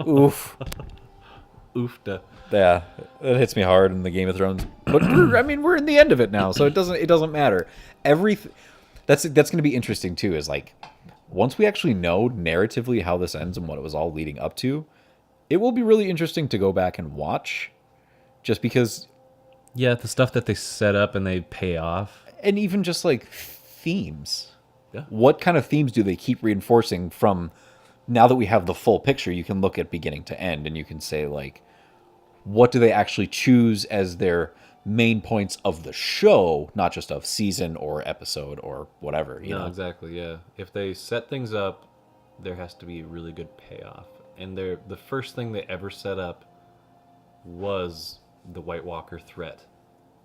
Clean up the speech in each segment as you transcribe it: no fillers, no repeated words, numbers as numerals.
Oof. Oofta. Yeah, it hits me hard in the Game of Thrones. But we're in the end of it now, so it doesn't matter. Every that's going to be interesting too. Is like once we actually know narratively how this ends and what it was all leading up to, it will be really interesting to go back and watch. Just because, Yeah, the stuff that they set up and they pay off. and even just like themes. Yeah. What kind of themes do they keep reinforcing from now that we have the full picture? You can look at beginning to end and you can say, like, what do they actually choose as their main points of the show, not just of season or episode or whatever, you No, know? exactly. Yeah, if they set things up, there has to be a really good payoff. And the first thing they ever set up was the White Walker threat,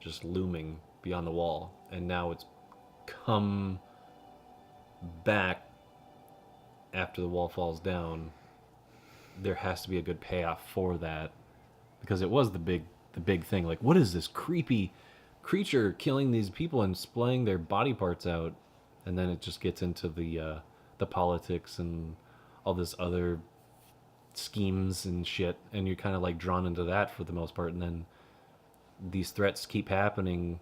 just looming beyond the wall, and now it's come back after the wall falls down. There has to be a good payoff for that, because it was the big thing. Like, what is this creepy creature killing these people and splaying their body parts out? And then it just gets into the politics and all this other schemes and shit, and you're kind of like drawn into that for the most part. And then these threats keep happening,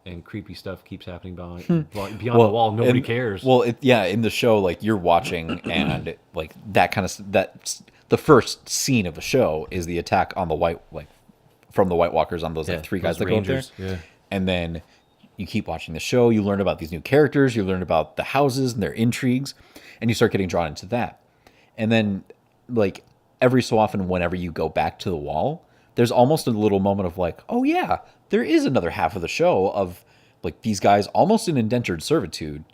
and creepy stuff keeps happening beyond the wall. Nobody cares. Well, in the show, like you're watching, and like that kind of that's the first scene of the show is the attack on the from the White Walkers on those like three guys those that rangers, go up there. yeah. And then you keep watching the show, you learn about these new characters, you learn about the houses and their intrigues, and you start getting drawn into that. And then, like, every so often, whenever you go back to the wall, there's almost a little moment of like, oh yeah, there is another half of the show of like these guys almost in indentured servitude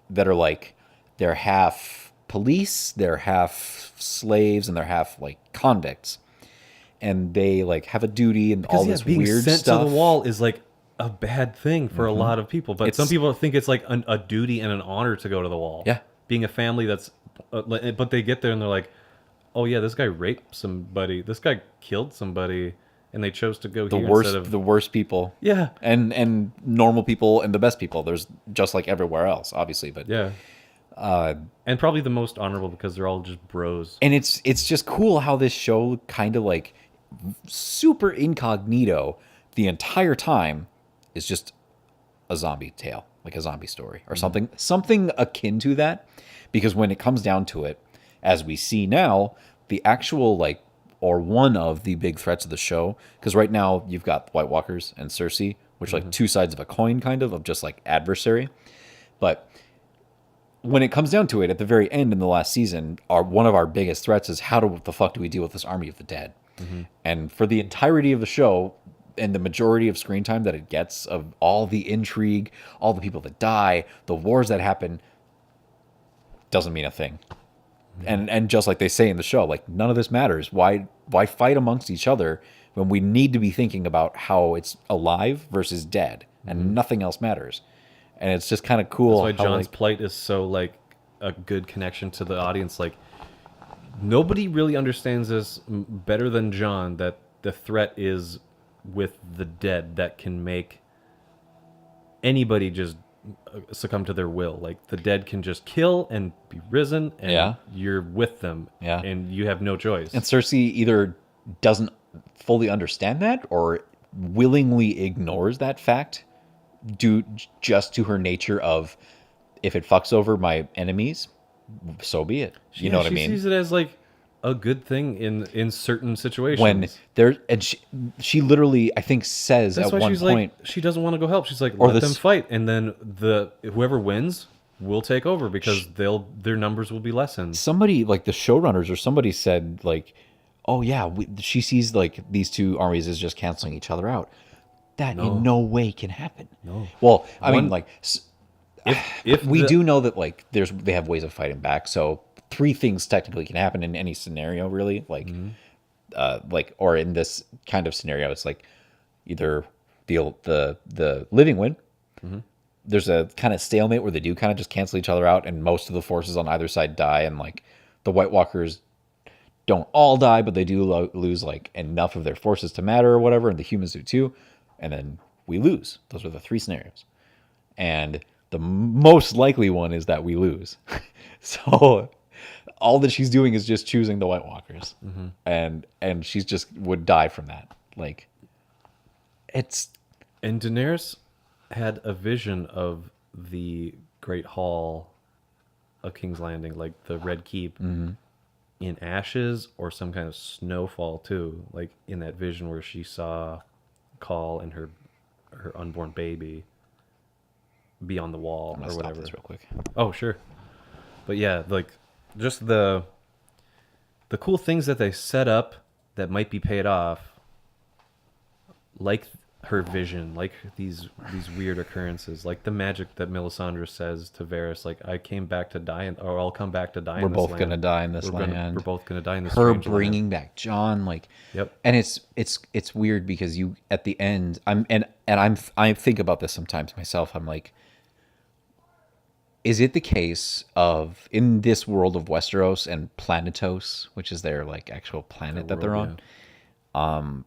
that are like, they're half police, they're half slaves, and they're half like convicts. And they like have a duty and all this being weird sent stuff. to the wall is like a bad thing for a lot of people, but some people think it's like a duty and an honor to go to the wall. Yeah. Being a family that's, but they get there and they're like, oh yeah, this guy raped somebody, this guy killed somebody, and they chose to go the here worst instead of the worst people. Yeah. And normal people and the best people. There's just like everywhere else, obviously, but yeah, and probably the most honorable because they're all just bros. and it's just cool how this show kind of like super incognito the entire time is just a zombie tale, like a zombie story or something akin to that. Because when it comes down to it, as we see now, the actual like or one of the big threats of the show, because right now you've got White Walkers and Cersei, which are like two sides of a coin, kind of just like adversary. But when it comes down to it, at the very end in the last season, one of our biggest threats is what the fuck do we deal with this army of the dead? And for the entirety of the show and the majority of screen time that it gets of all the intrigue, all the people that die, the wars that happen, doesn't mean a thing. And just like they say in the show, like none of this matters. Why fight amongst each other when we need to be thinking about how it's alive versus dead, and nothing else matters? And it's just kind of cool. That's why John's plight is so like a good connection to the audience. Like nobody really understands this better than John, that the threat is with the dead that can make anybody just succumb to their will. Like the dead can just kill and be risen, and you're with them, and you have no choice. And Cersei either doesn't fully understand that or willingly ignores that fact due just to her nature of, if it fucks over my enemies, so be it. You know what I mean? She sees it as like a good thing in certain situations. When there, and she literally, I think, says That's at why one she's point, like, she doesn't want to go help. She's like, Or let this- them fight, and then whoever wins will take over because their numbers will be lessened. somebody like the showrunners or somebody said like, oh yeah, she sees like these two armies as just canceling each other out. That in no way can happen. No. Well, I mean, like, If we do know that like they have ways of fighting back. So three things technically can happen in any scenario, really. Like, or in this kind of scenario, it's like either the living win. There's a kind of stalemate where they do kind of just cancel each other out, and most of the forces on either side die, and like the White Walkers don't all die, but they do lose like enough of their forces to matter or whatever, and the humans do too, and then we lose. Those are the three scenarios, and the most likely one is that we lose. So all that she's doing is just choosing the White Walkers, and she's just would die from that. Like, it's And Daenerys had a vision of the Great Hall of King's Landing, like the Red Keep, in ashes or some kind of snowfall too. Like in that vision where she saw Call and her unborn baby be on the wall I'm or gonna stop whatever. this real quick. Oh, sure. But yeah, like just the cool things that they set up that might be paid off, like her vision, like these weird occurrences, like the magic that Melisandre says to Varys, like I came back to die, or I'll come back to die. We're in this both land. gonna die in this land. We're both gonna die in this. Her strange bringing land. back John, like, Yep. and it's weird because you at the end, I think about this sometimes myself. I'm like, is it the case of in this world of Westeros and Planetos, which is their like actual planet that they're on?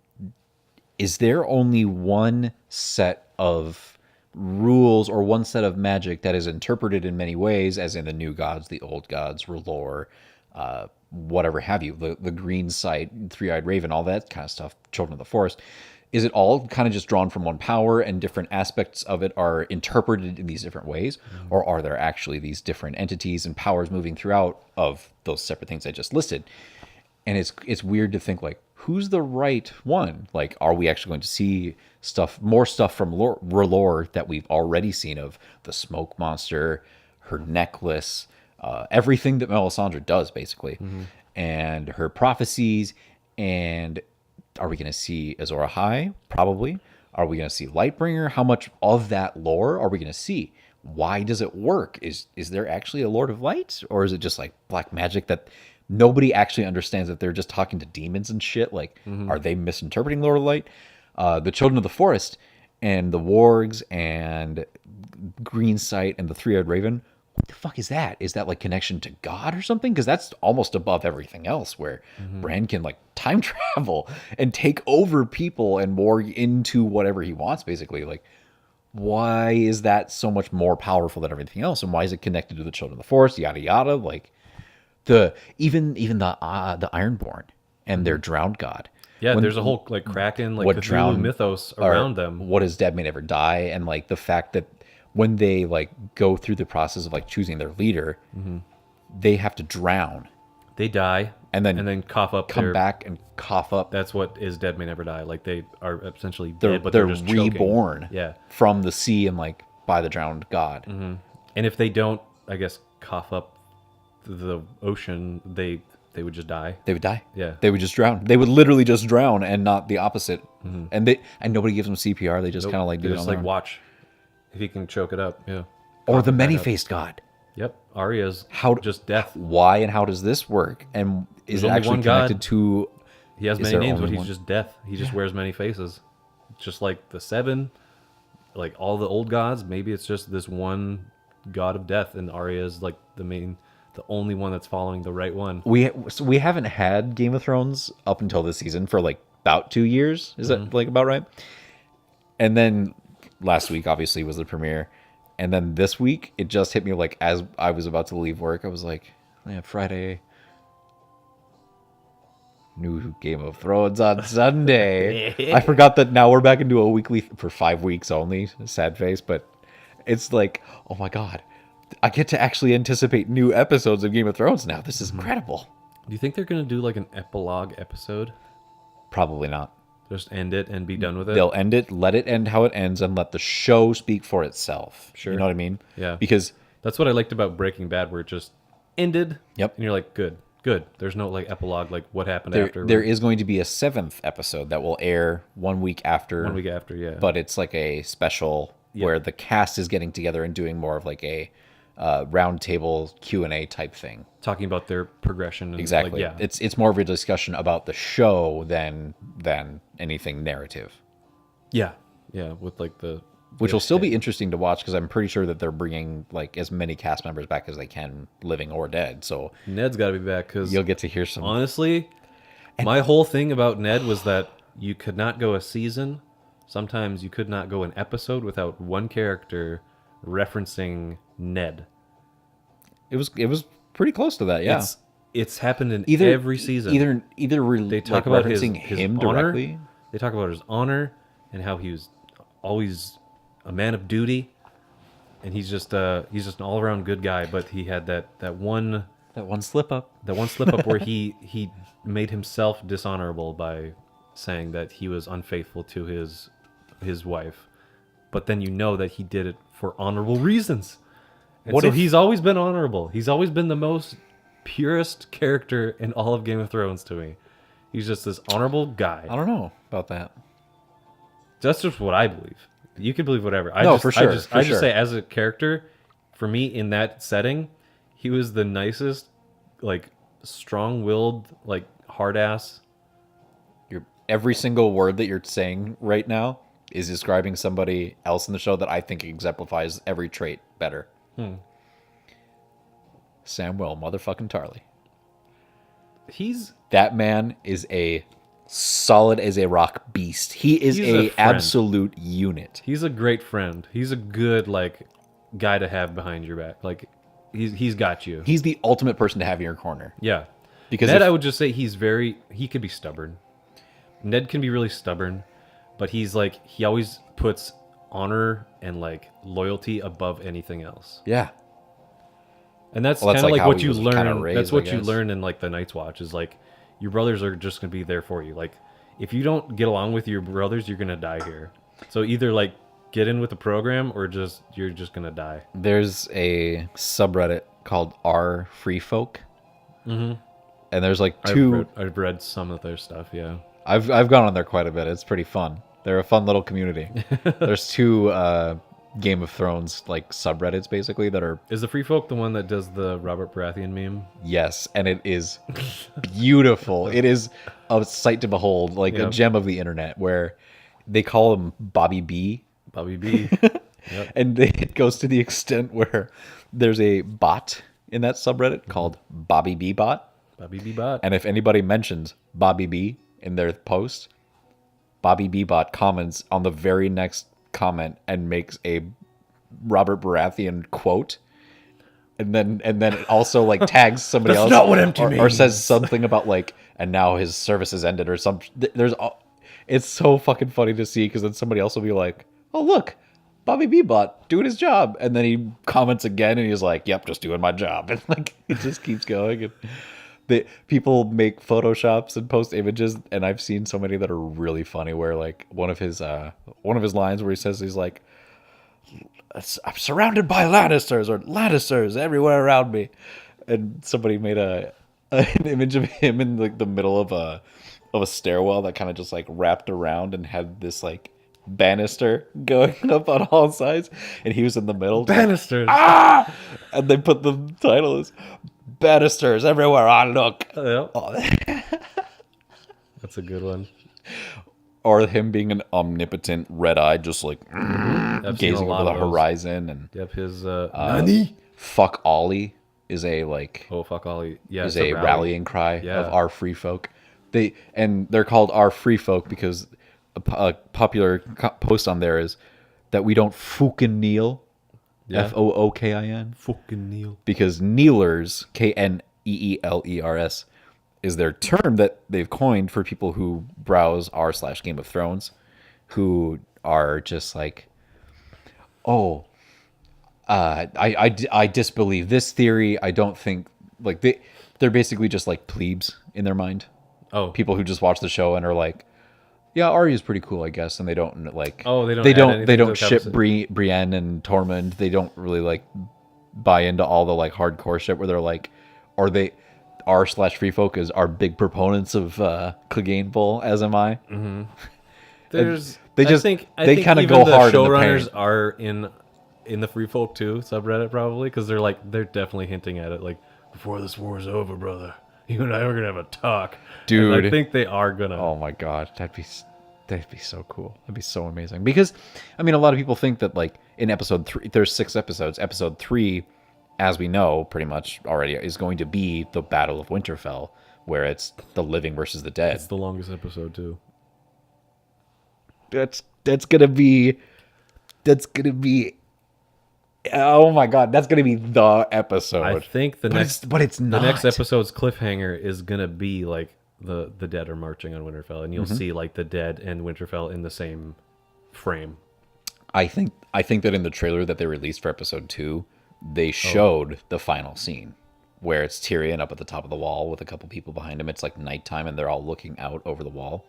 Is there only one set of rules or one set of magic that is interpreted in many ways, as in the new gods, the old gods, R'hllor, whatever have you, the green sight, three-eyed raven, all that kind of stuff, children of the forest? Is it all kind of just drawn from one power and different aspects of it are interpreted in these different ways? Or are there actually these different entities and powers moving throughout of those separate things I just listed? And it's weird to think like, who's the right one? Like, are we actually going to see more stuff from R'hllor that we've already seen of the smoke monster, her necklace, everything that Melisandre does basically, and her prophecies? And are we going to see Azor Ahai? Probably. Are we going to see Lightbringer? How much of that lore are we going to see? Why does it work? Is there actually a Lord of Light, or is it just like black magic that nobody actually understands, that they're just talking to demons and shit? Like, are they misinterpreting Lord of Light? The Children of the Forest and the Wargs and Green Sight and the Three-Eyed Raven. What the fuck is that? Is that like connection to God or something? Because that's almost above everything else, where Bran can like time travel and take over people and morgue into whatever he wants, basically. Like, why is that so much more powerful than everything else? And why is it connected to the Children of the Forest? Yada yada. Like, even the Ironborn and their drowned god. Yeah, there's a whole like Kraken, like what Cthulhu drowned mythos or around them. What is dead may never die, and like the fact that when they like go through the process of like choosing their leader, they have to drown, They die and then cough up. come back and cough up. That's what is dead may never die. Like they are essentially They're dead, but they're just choking. reborn, Yeah. from the sea and like by the drowned god. And if they don't, I guess, cough up the ocean, they would just die. They would die. Yeah. They would just drown. They would literally just drown, and not the opposite. And nobody gives them CPR. They just kind of like They do it just on their like own. watch if he can choke it up. Yeah. Or the many-faced god. Yep. Arya's How just death. Why and how does this work? And is There's it only actually one god. connected to? He has Is many there names, but only he's one? just death. He just wears many faces. Just like the seven, like all the old gods, maybe it's just this one god of death, and Arya is like the only one that's following the right one. We haven't had Game of Thrones up until this season for like about 2 years. Is that like about right? And then last week obviously was the premiere, and then this week it just hit me like as I was about to leave work. I was like, yeah, Friday, new Game of Thrones on Sunday. I forgot that now we're back into a weekly for 5 weeks only. Sad face, but it's like, oh my god, I get to actually anticipate new episodes of Game of Thrones now. This is incredible. Do you think they're gonna do like an epilogue episode? Probably not. Just end it and be done with it? They'll end it, let it end how it ends, and let the show speak for itself. Sure. You know what I mean? Yeah. Because That's what I liked about Breaking Bad, where it just ended. Yep. And you're like, good. There's no like epilogue, like what happened there, after. there is going to be a 7th episode that will air 1 week after. 1 week after, yeah. But it's like a special where the cast is getting together and doing more of like a roundtable Q&A type thing. Talking about their progression. And Exactly. Like, yeah. It's more of a discussion about the show than anything narrative. Yeah. Yeah. With like the. Which will still be interesting to watch, because I'm pretty sure that they're bringing like as many cast members back as they can, living or dead. So Ned's got to be back, because you'll get to hear some. honestly, my whole thing about Ned was that you could not go a season. Sometimes you could not go an episode without one character referencing Ned. It was pretty close to that, yeah. It's happened in Either every season. They They talk like about his referencing him honor. directly. They talk about his honor and how he was always a man of duty, and he's just an all around good guy. But he had that one That one slip up. slip up where he made himself dishonorable by saying that he was unfaithful to his wife. But then you know that he did it for honorable reasons. And What so if- he's always been honorable. He's always been the most purest character in all of Game of Thrones to me. He's just this honorable guy. I don't know about that. That's just what I believe. You can believe whatever. No, for sure, I just for sure. say as a character, for me in that setting, he was the nicest, like strong-willed, like hard ass. Every single word that you're saying right now is describing somebody else in the show that I think exemplifies every trait better. Samuel motherfucking Tarly. He's That man is a solid as a rock beast. He is He's a a friend. absolute unit. He's a great friend. He's a good like guy to have behind your back. Like he's got you. He's the ultimate person to have in your corner. Yeah. Because Ned, if- I would just say he could be stubborn. Ned can be really stubborn, but he's like he always puts honor and like loyalty above anything else. Yeah. And that's Well, that's kind of like like how what he you was learn. kinda raised, That's what I you guess. learn in like the Night's Watch is like your brothers are just gonna be there for you. Like if you don't get along with your brothers, you're gonna die here. So either like get in with the program or just you're just gonna die. There's a subreddit called R Free Folk. Mm-hmm. And there's like two. I've read some of their stuff. Yeah. I've gone on there quite a bit. It's pretty fun. They're a fun little community. There's two Game of Thrones like subreddits basically that are Is the Free Folk the one that does the Robert Baratheon meme? yes, and it is beautiful. It is a sight to behold, like a Yep. gem of the internet. Where they call him Bobby B, Bobby B. and it goes to the extent where there's a bot in that subreddit called Bobby B Bot, Bobby B. Bot. and if anybody mentions Bobby B in their post, Bobby B Bot comments on the very next comment and makes a Robert Baratheon quote, and then it also like tags somebody That's else. not what empty or means. says something about like, and now his service has ended or some. It's so fucking funny to see because then somebody else will be like, oh look, Bobby B Bot doing his job, and then he comments again and he's like, yep, just doing my job, and like it just keeps going. And people make photoshops and post images, and I've seen so many that are really funny where like one of his lines where he says he's like, I'm surrounded by Lannisters everywhere around me, and somebody made an image of him in like the middle of a stairwell that kind of just like wrapped around and had this like banister going up on all sides, and he was in the middle just like, Bannisters. and they put the title as Bannisters everywhere I look. Yep. Oh. That's a good one. Or him being an omnipotent red eye, just like I've seen a gazing lot over the of those. horizon. And Yep, his Nani? fuck Ollie is a like Oh fuck Ollie. Yeah, is it's a rallying cry Yeah. of our free folk. They're called our free folk because a popular post on there is that we don't fucking kneel. Yeah. Fookin. Fucking Neil. Because kneelers, Kneelers, is their term that they've coined for people who browse r/Game of Thrones, who are just like, oh, I disbelieve this theory. I don't think like they're basically just like plebes in their mind. Oh, People who just watch the show and are like, yeah, Arya's pretty cool, I guess, and they don't like. Oh, they don't They add don't. anything They to don't the ship conversation. Brienne and Tormund. They don't really like buy into all the like hardcore shit where they're like, or they r/Free Folk are big proponents of Clegane Bull, as am I. there's. they just- I they think kinda even go the hard in the showrunners paint. are in the Free Folk too subreddit probably because they're definitely hinting at it like before this war's over, brother. You and I are gonna have a talk, Dude. And I think they are gonna. Oh my god, that'd be so cool. That'd be so amazing. Because I mean, a lot of people think that like in episode 3, there's 6 episodes. Episode 3, as we know, pretty much already is going to be the Battle of Winterfell, where it's the living versus the dead. It's the longest episode too. That's gonna be Oh my god, that's gonna be the I episode. think But it's the next not. episode's cliffhanger is gonna be like the dead are marching on Winterfell, and you'll Mm-hmm. see like the dead and Winterfell in the same frame. I think that in the trailer that they released for episode 2, they Oh, showed the final scene where it's Tyrion up at the top of the wall with a couple people behind him. It's like nighttime and they're all looking out over the wall.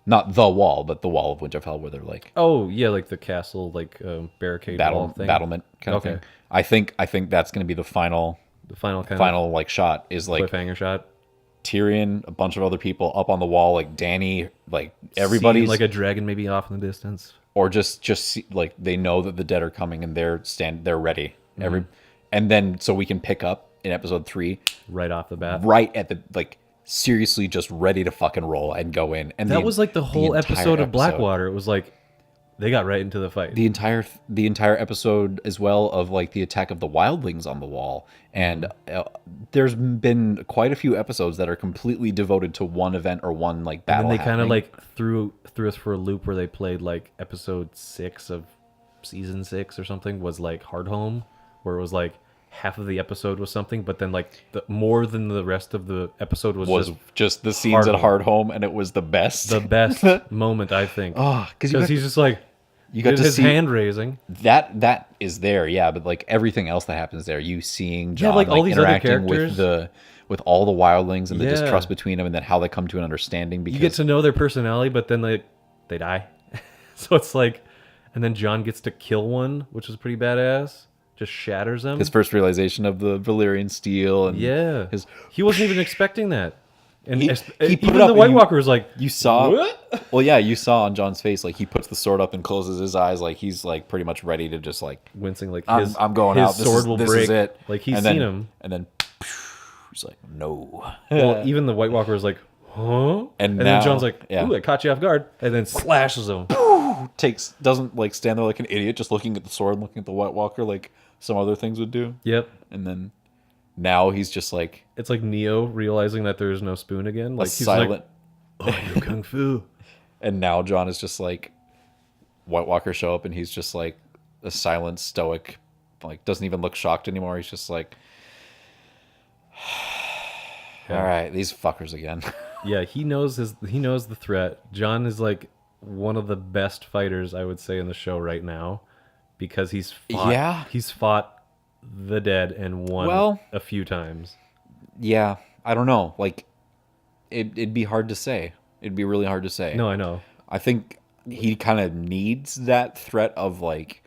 Not the wall, but the wall of Winterfell where they're like oh yeah, like the castle, like barricade wall thing. battlement kind of Okay, thing. I think that's going to be the the final kind final like shot is of like cliffhanger shot. Tyrion, a bunch of other people up on the wall, like Dany, like Seeing, everybody's like a dragon maybe off in the distance. or just like they know that the dead are coming and they're ready. And then so we can pick up in episode 3 Right off the bat. right at the like seriously just ready to fucking roll and go in. And That was like the whole entire episode of Blackwater. It was like they got right into the fight. the entire episode as well of like the attack of the wildlings on the wall. And there's been quite a few episodes that are completely devoted to one event or one like And battle. then they kind of happening. like threw us for a loop where they played like episode 6 of season 6 or something was like Hardhome, where it was like half of the episode was something, but then like more than the rest of the episode was just the scenes at Hardhome. Hardhome, and it was the best. the best moment, I think. Oh, because Because he's just like you got did to his see hand raising. that is there, yeah, but like everything else that happens there, you seeing John like, all these other interacting with characters. with all the wildlings and the Yeah. distrust between them, and then how they come to an understanding. Because You get to know their personality, but then they die. So it's like, and then John gets to kill one, which is pretty badass. Just shatters him. his first realization of the Valyrian steel, and Yeah, his he wasn't even expecting that, and He put it even up the and White you- Walker was like, you saw. What? Well, yeah, you saw on John's face, like he puts the sword up and closes his eyes, like he's like pretty much ready to just like Wincing, like I'm going his out. This sword is, will this break. is it. Like he's and then, seen him. and then he's like, no. Well, even the White Walker was like, huh? And then now- John's like, yeah. ooh, I caught you off guard, and then slashes him. Doesn't like stand there like an idiot, just looking at the sword, and looking at the White Walker, like some other things would do. Yep. And then now he's just like It's like Neo realizing that there's no spoon again. Like he's silent. like, oh, you kung fu. And now John is just like White Walker show up, and he's just like a silent, stoic, like doesn't even look shocked anymore. He's just like, all right, these fuckers again. Yeah, he knows the threat. John is like one of the best fighters, I would say, in the show right now, because he's fought the dead and won Well- a few times. Yeah, I don't know. Like, it'd be hard to say. It'd be really hard to say. No, I know. I think he kind of needs that threat of like,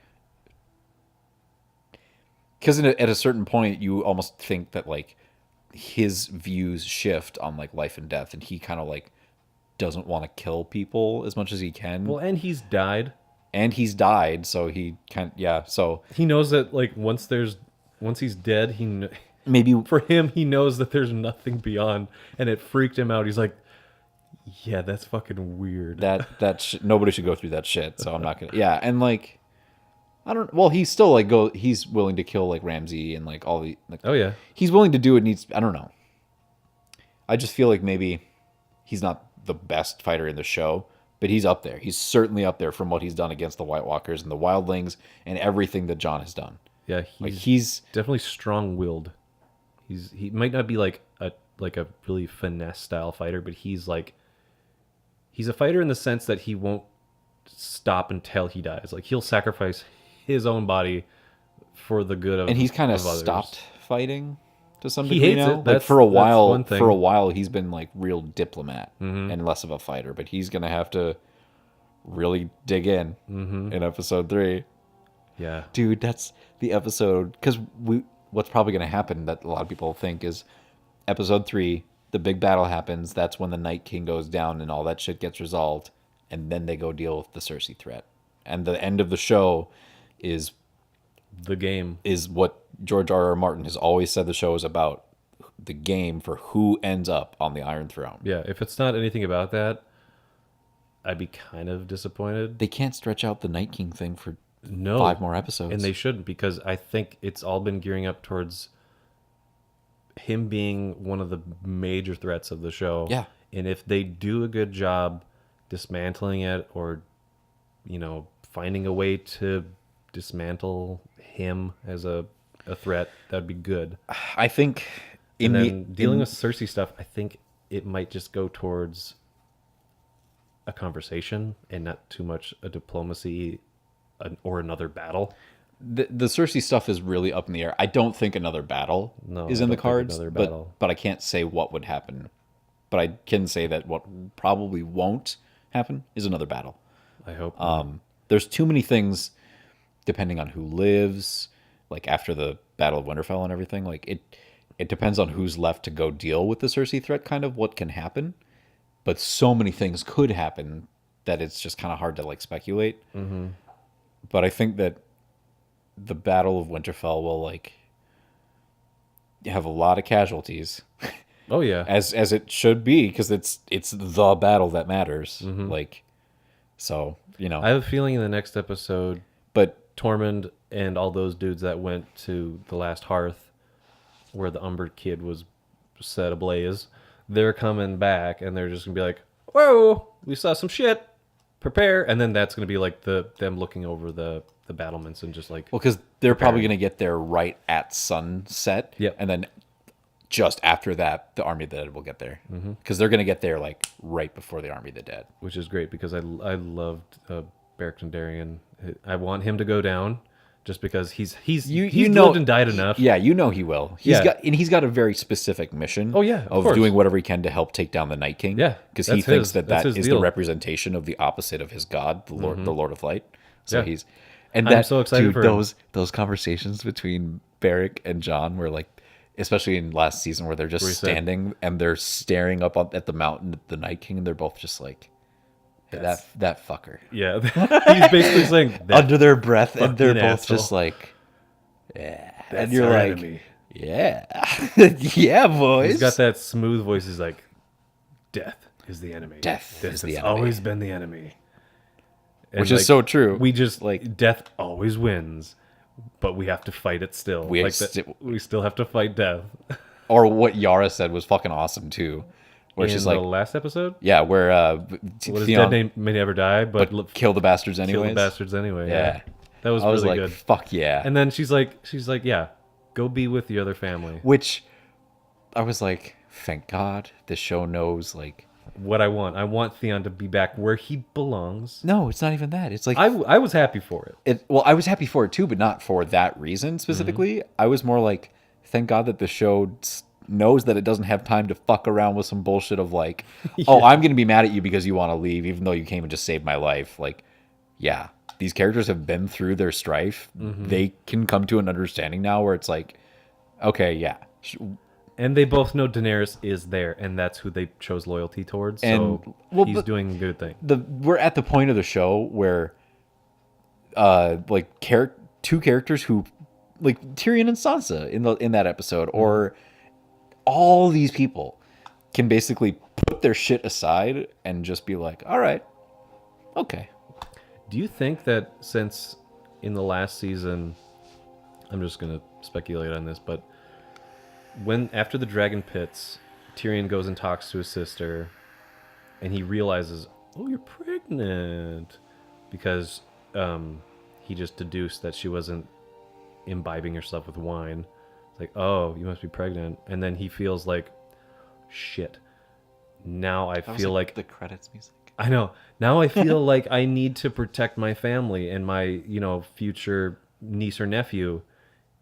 because at a certain point you almost think that like his views shift on like life and death, and he kind of like doesn't want to kill people as much as he can. Well, and he's died. And he's died, so he can't. Yeah, so He knows that like once he's dead, maybe for him he knows that there's nothing beyond, and it freaked him out. He's like, yeah, that's fucking weird. nobody should go through that shit. So I'm not gonna. Yeah, and like, I don't. Well, he's still like he's willing to kill like Ramsay and like all the. Like, Oh yeah. he's willing to do it. I don't know. I just feel like maybe he's not the best fighter in the show, but he's up there. He's certainly up there from what he's done against the White Walkers and the Wildlings and everything that John has done. Yeah, Like he's definitely strong-willed. He might not be like a really finesse style fighter, but he's a fighter in the sense that he won't stop until he dies. Like he'll sacrifice his own body for the good of and he's kind of others. stopped fighting to some He degree hates now. it. Like That's- for a that's while, one thing. he's been like real diplomat and less of a fighter. But he's gonna have to really dig in in episode 3. Yeah. Dude, that's the episode, because what's probably going to happen that a lot of people think is episode 3, the big battle happens. That's when the Night King goes down and all that shit gets resolved, and then they go deal with the Cersei threat. And the end of the show is The game. what George R.R. Martin has always said the show is about, the game for who ends up on the Iron Throne. Yeah, if it's not anything about that, I'd be kind of disappointed. They can't stretch out the Night King thing for No. 5 more episodes. And they shouldn't, because I think it's all been gearing up towards him being one of the major threats of the show. Yeah. And if they do a good job dismantling it, or finding a way to dismantle him as a threat, that'd be good. I think And then dealing with Cersei stuff, I think it might just go towards a conversation and not too much a diplomacy or another battle. the Cersei stuff is really up in the air. I don't think another battle No, is I in the don't think cards, another battle. but I can't say what would happen. But I can say that what probably won't happen is another battle. I hope. There's too many things, depending on who lives, like after the Battle of Winterfell and everything. Like it depends on who's left to go deal with the Cersei threat. Kind of what can happen, but so many things could happen that it's just kind of hard to like speculate. Mm-hmm. But I think that the Battle of Winterfell will like have a lot of casualties, oh yeah. as it should be, because it's the battle that matters. Like, so I have a feeling in the next episode, but Tormund and all those dudes that went to the last hearth where the Umber kid was set ablaze, they're coming back and they're just gonna be like, whoa, we saw some shit, prepare. And then that's gonna be like them looking over the battlements and just like, well, because they're probably gonna get there right at sunset. Yep. And then just after that, the Army of the Dead will get there, because they're gonna get there like right before the Army of the Dead. which is great because I loved Beric Dondarrion. I want him to go down just because he's lived and died enough. Yeah, he will. He's got a very specific mission. Oh, yeah, of of course. doing whatever he can to help take down the Night King. Yeah, because he that's thinks his- that that's that his is the deal. representation of the opposite of his god, the Lord of Light. So Yeah. he's and I'm that so excited dude, for him. those conversations between Beric and Jon were like, especially in last season, where they're just Where he said- standing and they're staring up at the mountain at the Night King, and they're both just like, hey, that fucker. Yeah, he's basically saying that Under their breath, and they're fucking both just asshole. like, yeah. That's And you're our like, enemy. yeah. Yeah, boys. He's got that smooth voice. He's like, death is the enemy. Death is the has enemy." always been the enemy. And Which is so true. We just Like- death always wins, but we have to fight it still. We Like sti- we still have to fight death. Or what Yara said was fucking awesome too. Where In she's the like, last episode, yeah, where what is Theon, dead may never die, but kill the bastards kill anyways. the bastards anyway. Yeah. That was I was really like, good. fuck yeah. And then she's like, yeah, go be with the other family. Which I was like, thank God this show knows, like, What I want Theon to be back where he belongs. no, it's not even that. It's like, I was happy for it. well, I was happy for it too, but not for that reason specifically. Mm-hmm. I was more like, thank God that the show knows that it doesn't have time to fuck around with some bullshit of like, oh, I'm going to be mad at you because you want to leave, even though you came and just saved my life. Like, yeah, these characters have been through their strife. Mm-hmm. They can come to an understanding now where it's like, okay, yeah. And they both know Daenerys is there, and that's who they chose loyalty towards. So And- well, he's but- doing a good thing. We're at the point of the show where like two characters who, like Tyrion and Sansa in that episode, or all these people can basically put their shit aside and just be like, all right, okay. Do you think that since in the last season, I'm just gonna speculate on this, but when after the dragon pits, Tyrion goes and talks to his sister, and he realizes, oh, you're pregnant, because he just deduced that she wasn't imbibing herself with wine. It's like, oh, you must be pregnant, and then he feels like, shit. Now I feel like the credits music. I know. Now I feel like I need to protect my family and my, future niece or nephew,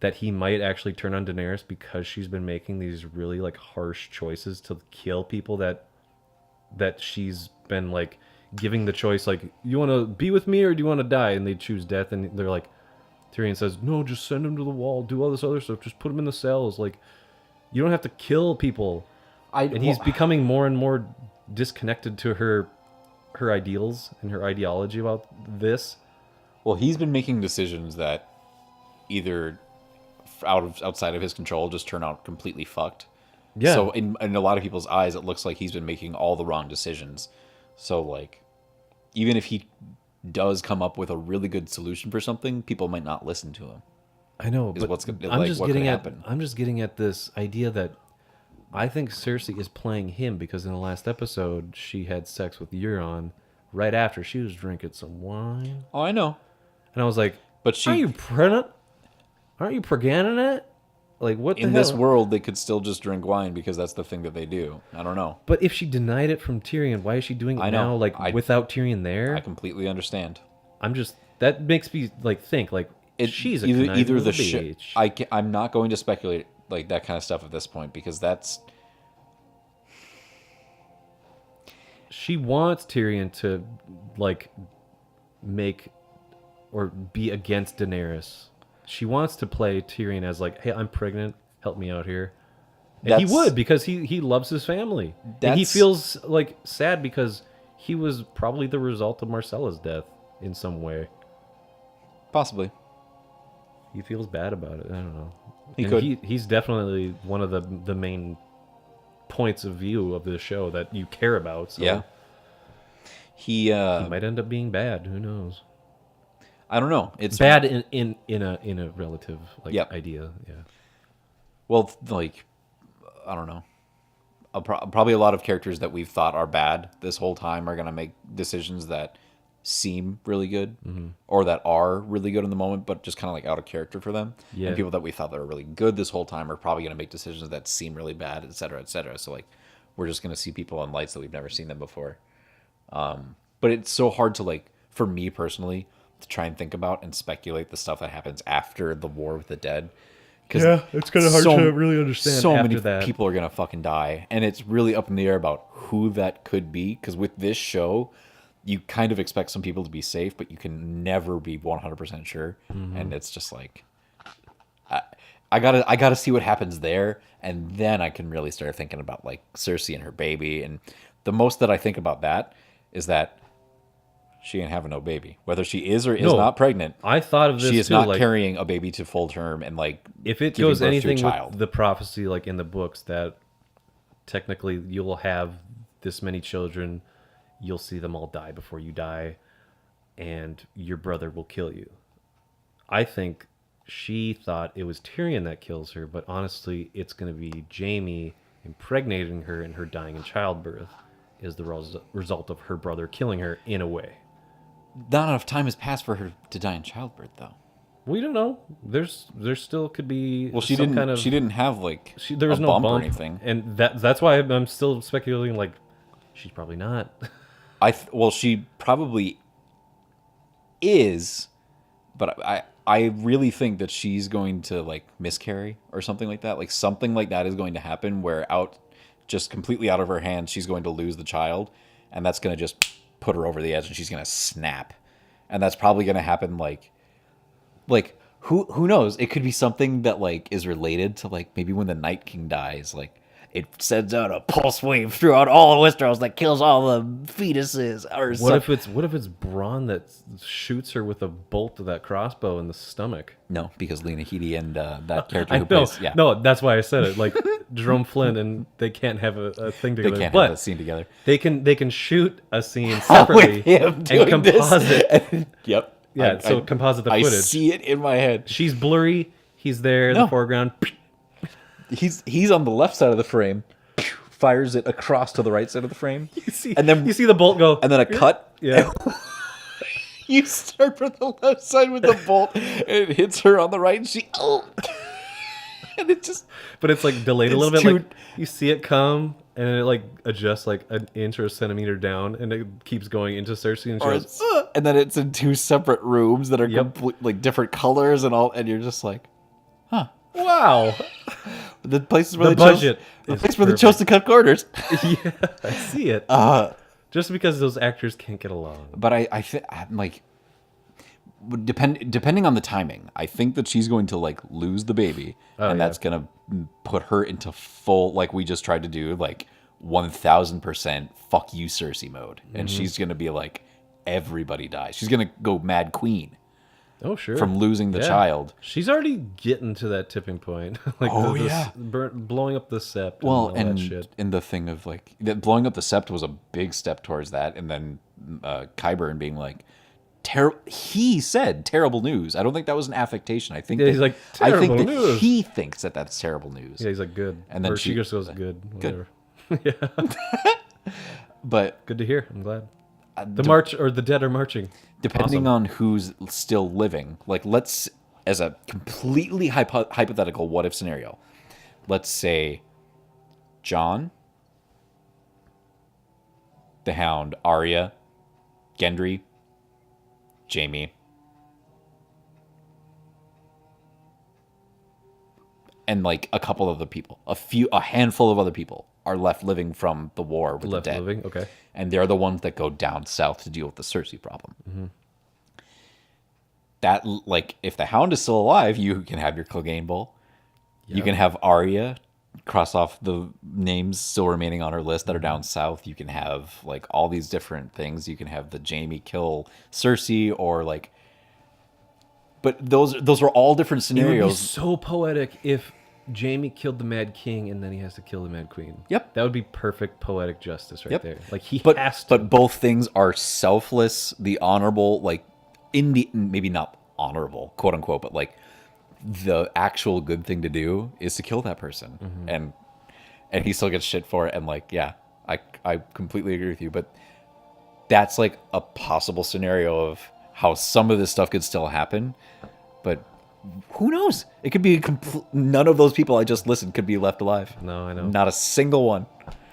that he might actually turn on Daenerys because she's been making these really like harsh choices to kill people that she's been like giving the choice, like, you want to be with me or do you want to die? And they choose death, and they're like, Tyrion says, no, just send him to the wall, do all this other stuff, just put him in the cells. Like, you don't have to kill people. And he's becoming more and more disconnected to her ideals and her ideology about this. Well, he's been making decisions that either outside of his control just turn out completely fucked. Yeah. So in a lot of people's eyes, it looks like he's been making all the wrong decisions. So like, even if he does come up with a really good solution for something, people might not listen to him. I know, Is but what's gonna- I'm like, just what getting could at happen. I'm just getting at this idea that I think Cersei is playing him, because in the last episode she had sex with Euron right after she was drinking some wine, Oh, I know. and I was like, But she, Aren't you pregnant? Aren't you pregnant? Like, what the in hell? this world, they could still just drink wine because that's the thing that they do. I don't know. But if she denied it from Tyrion, why is she doing it I know. now? Like without Tyrion there? I completely understand. I'm just that makes me like think like she's a either the bitch. I'm not going to speculate like that kind of stuff at this point because that's She wants Tyrion to like make or be against Daenerys. She wants to play Tyrion as like, hey, I'm pregnant, help me out here. And he would because he loves his family. And he feels like sad because he was probably the result of Marcella's death in some way. possibly. He feels bad about it. I don't know. He's definitely one of the main points of view of the show that you care about. So Yeah. he might end up being bad. Who knows? I don't know. It's Bad in a relative like idea. Yeah. well, like I don't know. Probably a lot of characters that we've thought are bad this whole time are gonna make decisions that seem really good or that are really good in the moment, but just kind of like out of character for them. Yeah. And people that we thought that were really good this whole time are probably gonna make decisions that seem really bad, et cetera, et cetera. So like we're just gonna see people on lights that we've never seen them before. But it's so hard to like, for me personally, to try and think about and speculate the stuff that happens after the War with the Dead. Yeah, it's kind of hard to really understand. So after many that. people are gonna fucking die, and it's really up in the air about who that could be. Because with this show, you kind of expect some people to be safe, but you can never be 100% sure. And it's just like, I gotta see what happens there, and then I can really start thinking about like Cersei and her baby. And the most that I think about that is that she ain't having no baby, whether she is or is not pregnant. I thought of this. She is too, not like, carrying a baby to full term, and like if it giving goes birth to a anything child. with the prophecy, like in the books, that technically you'll have this many children, you'll see them all die before you die, and your brother will kill you. I think she thought it was Tyrion that kills her, but honestly, it's going to be Jaime impregnating her and her dying in childbirth is the result of her brother killing her in a way. Not enough time has passed for her to die in childbirth, though. We don't know. There's still could be. Well, she some didn't. kind of, she didn't have like there was a no bump or bump anything. and that's why I'm still speculating. Like, she's probably not. Well, she probably is, but I really think that she's going to like miscarry or something like that. Like something like that is going to happen where just completely out of her hands, she's going to lose the child, and that's going to just put her over the edge, and she's going to snap, and that's probably going to happen like who knows? It could be something that like is related to like maybe when the Night King dies, like it sends out a pulse wave throughout all of Westeros that kills all the fetuses. Or What if it's Bronn that shoots her with a bolt of that crossbow in the stomach? No, because Lena Headey and that character I who know. plays, yeah, No, that's why I said it. Like Jerome Flynn and they can't have a thing they together. can't but have a scene together. they can shoot a scene separately With him and doing composite. this. Yep. Yeah, composite the footage. I see it in my head. She's blurry. He's there in No. the foreground. He's on the left side of the frame, fires it across to the right side of the frame, and then you see the bolt go. and then a cut. Yeah. You start from the left side with the bolt, and it hits her on the right, and she and it just. But it's like delayed a It's little bit. too- Like you see it come, and it like adjusts like an inch or a centimeter down, and it keeps going into Cersei, and she goes, And then it's in two separate rooms that are Yep. like different colors and all, and you're just like, "Wow, the places where The they chose, budget the is place where they chose to cut corners. yeah, I see it." Just because those actors can't get along. But I'm like, depending on the timing, I think that she's going to like lose the baby, and that's gonna put her into full, like we just tried to do, like 1000% fuck you Cersei mode, and she's gonna be like, everybody dies. She's gonna go Mad Queen Oh sure. from losing the Yeah. child. She's already getting to that tipping point. Like blowing up the sept. Well, and all that shit. and the thing of like that blowing up the sept was a big step towards that, and then Qyburn being like, he said terrible news. I don't think that was an affectation. I think Yeah, he's like, I think "Terrible that news." he thinks that that's terrible news. Yeah, he's like good. And then or she she- just goes good. Good. Whatever. Yeah. But Good to hear. I'm glad. The march or the dead are marching. Depending on who's still living. Like, let's, as a completely hypothetical what if scenario, let's say John, the Hound, Arya, Gendry, Jaime, and like a couple of other people, a handful of other people are left living from the war with the dead. Living, okay. And they're the ones that go down south to deal with the Cersei problem. That, like, if the Hound is still alive, you can have your Clegane Bowl. Yep. You can have Arya cross off the names still remaining on her list that are down south. You can have, like, all these different things. You can have the Jaime kill Cersei, or like, but those are all different It would be scenarios. so poetic if Jaime killed the Mad King and then he has to kill the Mad Queen. Yep. That would be perfect poetic justice right there. Like, he but, has to. But both things are selfless, the honorable, like, in the, maybe not honorable, quote unquote, but like the actual good thing to do is to kill that person. And he still gets shit for it. And like, yeah, I completely agree with you. But that's like a possible scenario of how some of this stuff could still happen. But who knows? It could be none of those people I just listed could be left alive. No, I know. Not a single one.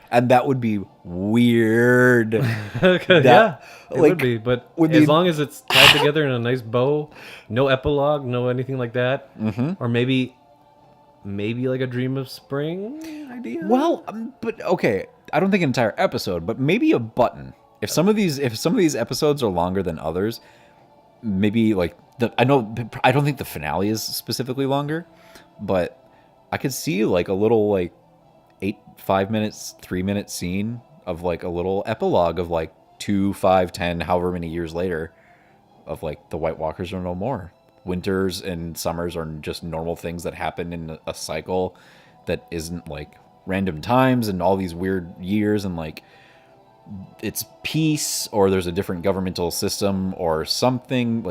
And that would be weird. Yeah, it would be. But as long as it's tied together in a nice bow, no epilogue, no anything like that, or maybe like a Dream of Spring idea. Well, but okay, I don't think an entire episode, but maybe a button. If some of these episodes are longer than others, maybe like I don't think the finale is specifically longer, but I could see like a little like 5 minutes, 3-minute scene of like a little epilogue of like 2, 5, 10, however many years later, of like the White Walkers are no more. Winters and summers are just normal things that happen in a cycle that isn't like random times and all these weird years, and like it's peace, or there's a different governmental system, or something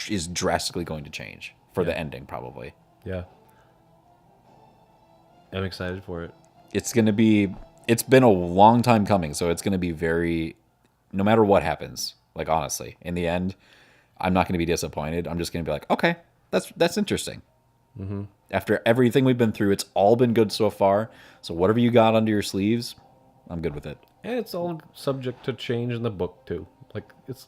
is drastically going to change for the ending, probably. Yeah. I'm excited for it. It's been a long time coming, so it's going to be very, no matter what happens, like, honestly, in the end, I'm not going to be disappointed. I'm just going to be like, okay, that's interesting. After everything we've been through, it's all been good so far. So whatever you got under your sleeves, I'm good with it. And it's all subject to change in the book too. Like, it's,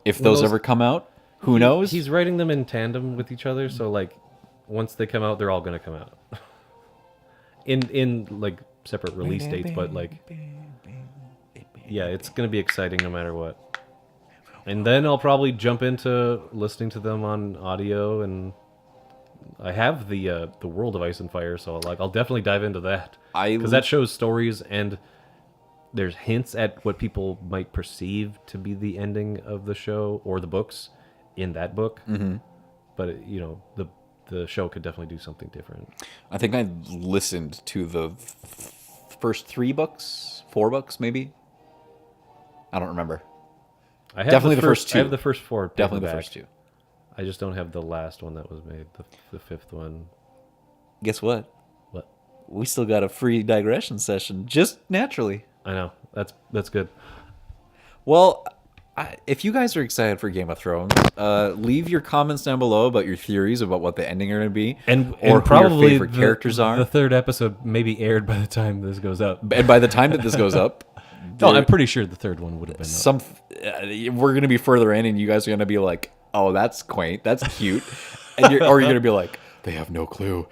if those ever come out, who knows? He's writing them in tandem with each other, so like once they come out, they're all going to come out. in like separate release dates, but like, yeah, it's going to be exciting no matter what. And then I'll probably jump into listening to them on audio, and I have the World of Ice and Fire, so like I'll definitely dive into that, because that shows stories and there's hints at what people might perceive to be the ending of the show or the books in that book. But the show could definitely do something different. I think I listened to the first 4 books, maybe. I don't remember. I have definitely the first 2. I have the first 4. Definitely the first 2. I just don't have the last one that was made, the 5th one. Guess what? What? We still got a free digression session, just naturally. I know. That's good. Well, if you guys are excited for Game of Thrones, leave your comments down below about your theories about what the ending are going to be, or probably who your favorite characters are. The 3rd episode may be aired by the time this goes up. And by the time that this goes up, no, I'm pretty sure the 3rd one would have been we're going to be further in, and you guys are going to be like, "Oh, that's quaint, that's cute," or you're going to be like, "They have no clue.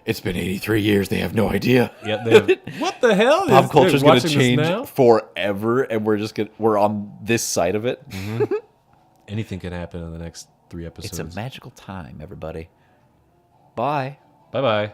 It's been 83 years. They have no idea." Yeah, what the hell? Pop culture is going to change forever, and we're on this side of it. Anything can happen in the next 3 episodes. It's a magical time, everybody. Bye. Bye-bye.